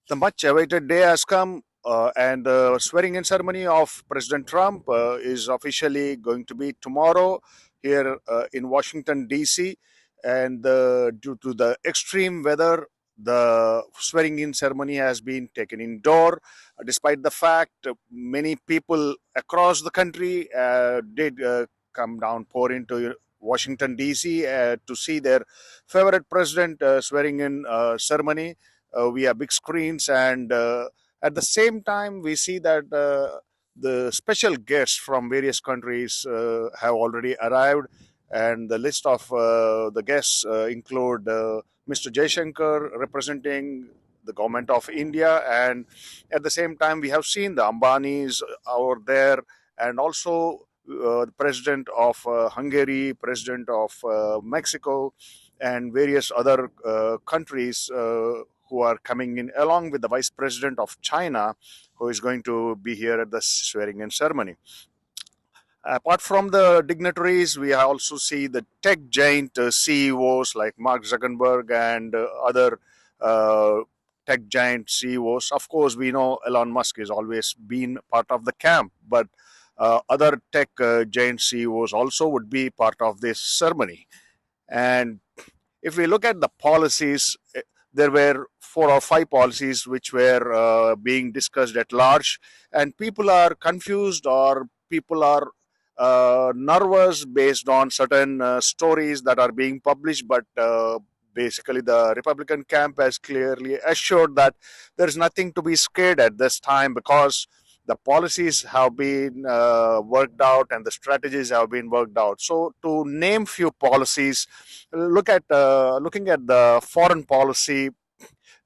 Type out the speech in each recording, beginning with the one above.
The much awaited day has come, and the swearing in ceremony of President Trump is officially going to be tomorrow here in Washington, D.C. And due to the extreme weather, the swearing in ceremony has been taken indoor, despite the fact many people across the country did come down, pour into Washington, D.C. To see their favorite president swearing in ceremony. We have big screens, and at the same time we see that the special guests from various countries have already arrived, and the list of the guests include Mr. Jaishankar representing the government of India, and at the same time we have seen the Ambanis over there, and also the president of Hungary, president of Mexico, and various other countries who are coming in, along with the vice president of China, who is going to be here at the swearing in ceremony. Apart from the dignitaries, we also see the tech giant CEOs like Mark Zuckerberg and other uh, tech giant CEOs. Of course, we know Elon Musk has always been part of the camp, but other tech giant CEOs also would be part of this ceremony. And if we look at the policies, there were 4 or 5 policies which were being discussed at large, and people are confused, or people are nervous based on certain stories that are being published. But basically, the Republican camp has clearly assured that there is nothing to be scared at this time, because the policies have been worked out and the strategies have been worked out. So, to name few policies, looking at the foreign policy,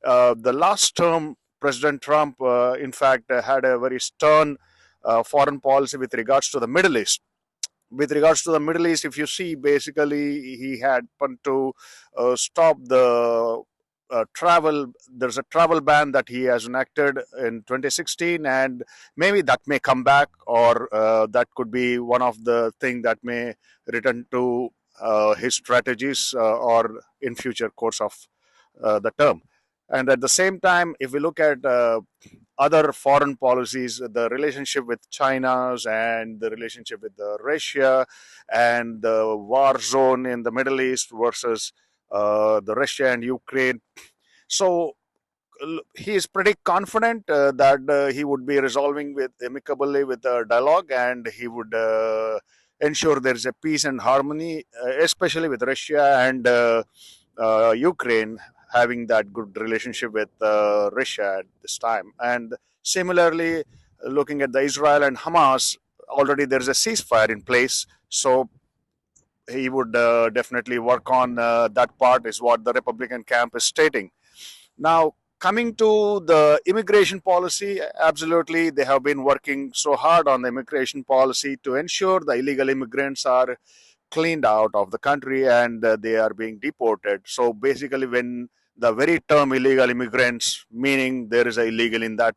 the last term President Trump, in fact, had a very stern foreign policy with regards to the Middle East. With regards to the Middle East, if you see, basically he had to stop the travel. There's a travel ban that he has enacted in 2016, and maybe that may come back, or that could be one of the things that may return to his strategies or in future course of the term. And at the same time, if we look at other foreign policies, the relationship with China's and the relationship with Russia, and the war zone in the Middle East versus the Russia and Ukraine. So he is pretty confident that he would be resolving with amicably with the dialogue, and he would ensure there is a peace and harmony, especially with Russia and Ukraine having that good relationship with Russia at this time. And similarly, looking at the Israel and Hamas, already there is a ceasefire in place. So he would definitely work on that part, is what the Republican camp is stating. Now, coming to the immigration policy, absolutely, they have been working so hard on the immigration policy to ensure the illegal immigrants are cleaned out of the country, and they are being deported. So basically, when the very term illegal immigrants, meaning there is a illegal in that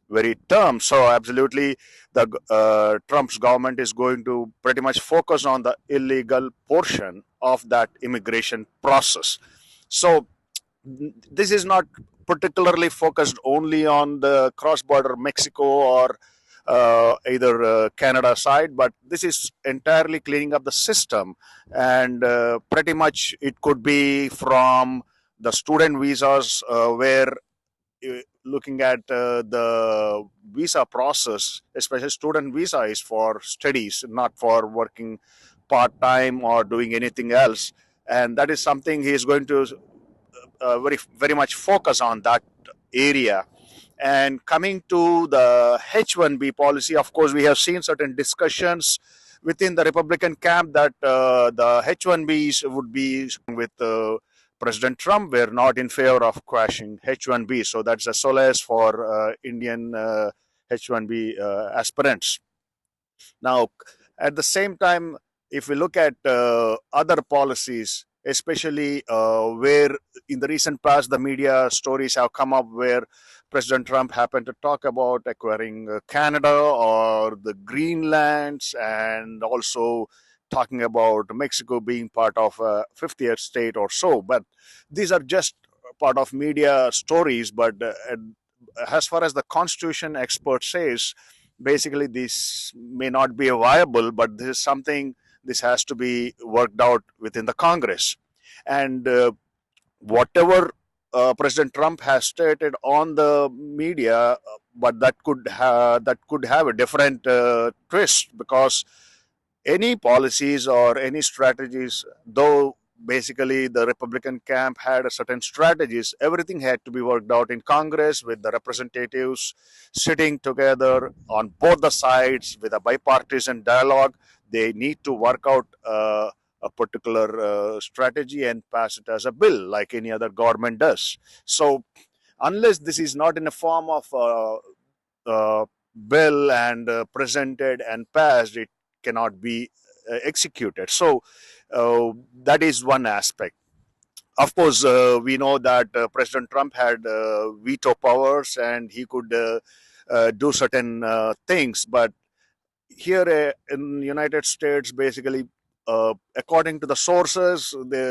very term. So absolutely, the Trump's government is going to pretty much focus on the illegal portion of that immigration process. So this is not particularly focused only on the cross-border Mexico or either Canada side, but this is entirely cleaning up the system, and pretty much it could be from the student visas, where looking at the visa process, especially student visa is for studies, not for working part time or doing anything else, and that is something he is going to very much focus on that area. And coming to the H-1B policy, of course, we have seen certain discussions within the Republican camp that the H-1Bs would be with President Trump. We're not in favor of quashing H-1B. So that's a solace for Indian H-1B aspirants. Now, at the same time, if we look at other policies, especially where in the recent past the media stories have come up where President Trump happened to talk about acquiring Canada or the Greenlands, and also talking about Mexico being part of a 50th state or so. But these are just part of media stories, but as far as the constitution expert says, basically this may not be viable, but this is something, this has to be worked out within the Congress. And whatever President Trump has stated on the media, but that could have a different twist, because any policies or any strategies, though basically the Republican camp had a certain strategies, everything had to be worked out in Congress with the representatives sitting together on both the sides with a bipartisan dialogue. They need to work out a particular strategy and pass it as a bill like any other government does. So unless this is not in a form of bill and presented and passed, it cannot be executed. So that is one aspect. Of course, we know that President Trump had veto powers and he could do certain things, but here in United States, basically, according to the sources, the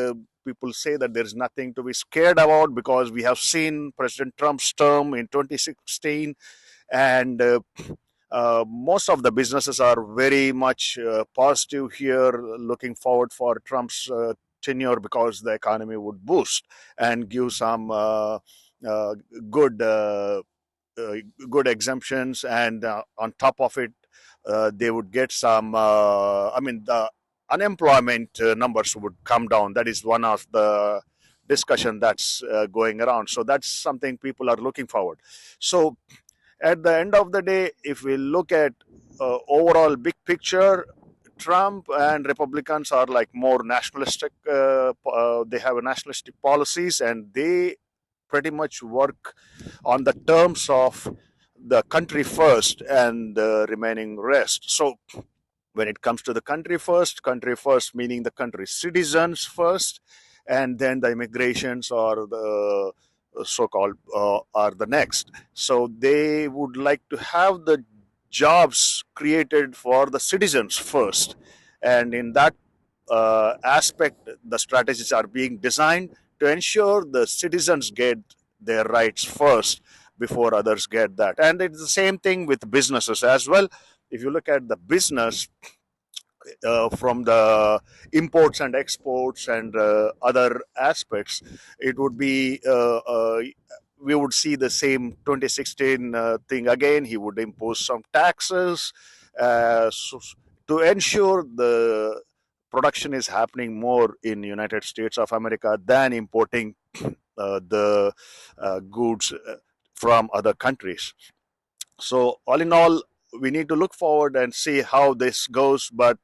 people say that there is nothing to be scared about, because we have seen President Trump's term in 2016, and most of the businesses are very much positive here, looking forward for Trump's tenure, because the economy would boost and give some uh, good uh, good exemptions, and on top of it, they would get some. I mean, the unemployment numbers would come down. That is one of the discussion that's going around. So that's something people are looking forward. So at the end of the day, if we look at overall big picture, Trump and Republicans are like more nationalistic. They have a nationalistic policies, and they pretty much work on the terms of the country first and the remaining rest. So when it comes to the country first meaning the country citizens first, and then the immigrations or the so-called are the next. So they would like to have the jobs created for the citizens first, and in that aspect, the strategies are being designed to ensure the citizens get their rights first before others get that. And it's the same thing with businesses as well. If you look at the business, from the imports and exports and other aspects, it would be we would see the same 2016 thing again. He would impose some taxes to ensure the production is happening more in United States of America than importing the goods from other countries. So all in all, we need to look forward and see how this goes, but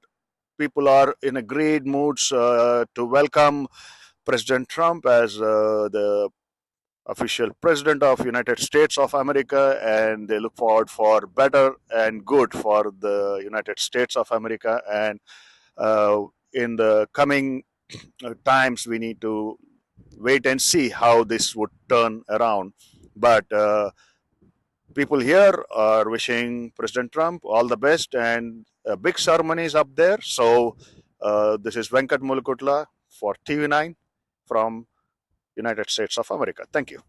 people are in a great moods to welcome President Trump as the official president of United States of America, and they look forward for better and good for the United States of America. And in the coming times, we need to wait and see how this would turn around. But people here are wishing President Trump all the best, and a big ceremony is up there. So this is Venkat Mulukutla for TV9 from United States of America. Thank you.